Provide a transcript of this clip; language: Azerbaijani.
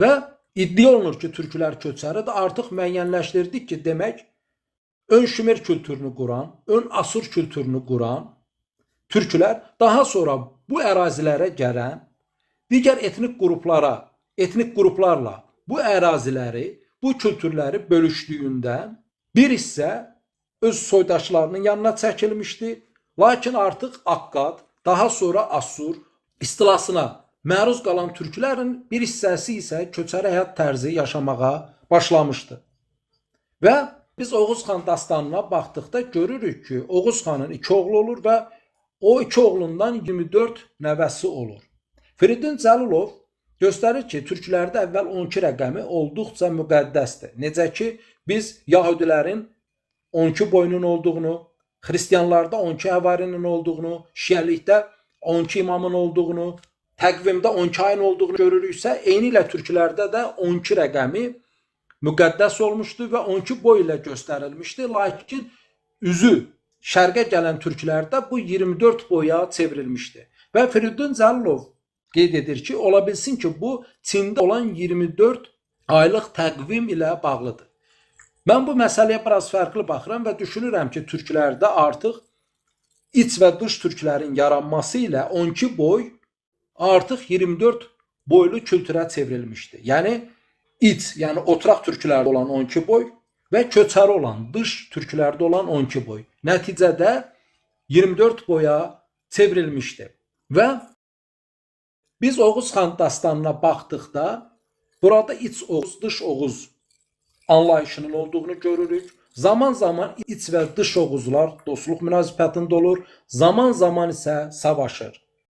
Və iddia olunur ki, türklər köçəridir. Artıq müəyyənləşdirdik ki, demək, ön Şumer kültürünü quran, ön Asur kültürünü quran türklər daha sonra bu ərazilərə gələn digər etnik qruplarla bu əraziləri, bu kültürləri bölüşdüyündən bir hissə öz soydaşlarının yanına çəkilmişdi. Lakin artıq Akkad, daha sonra Asur istilasına məruz qalan türklərin bir hissəsi isə köçəri həyat tərzi yaşamağa başlamışdı. Və biz Oğuz xan dastanına baxdıqda görürük ki, Oğuz xanın 2 oğlu olur və o 2 oğlundan 24 nəvəsi olur. Firidun Cəlilov göstərir ki, türklərdə əvvəl 12 rəqəmi olduqca müqəddəsdir. Necə ki, biz Yahudilərin 12 boyunun olduğunu, Xristiyanlarda 12 həvarinin olduğunu, Şiəlikdə 12 imamın olduğunu, təqvimdə 12 ayın olduğunu görürüksə, eyni ilə türklərdə də 12 rəqəmi müqəddəs olmuşdu və 12 boy ilə göstərilmişdi. Lakin üzü şərqə gələn türklərdə bu 24 boya çevrilmişdi. Və Firidun Cəlilov qeyd edir ki, ola bilsin ki, bu Çində olan 24 aylıq təqvim ilə bağlıdır. Mən bu məsələyə biraz fərqli baxıram və düşünürəm ki, türklərdə artıq iç və dış türklərin yaranması ilə 12 boy artıq 24 boylu kültürə çevrilmişdi. Yəni iç, yəni oturaq türklərdə olan 12 boy və köçəri olan dış türklərdə olan 12 boy. Nəticədə 24 boya çevrilmişdi. Və biz Oğuz xan dastanına baxdıqda burada iç Oğuz, dış Oğuz anlayışının olduğunu görürük. Zaman zaman iç və dış Oğuzlar dostluq münasibətində olur, zaman zaman isə savaşır.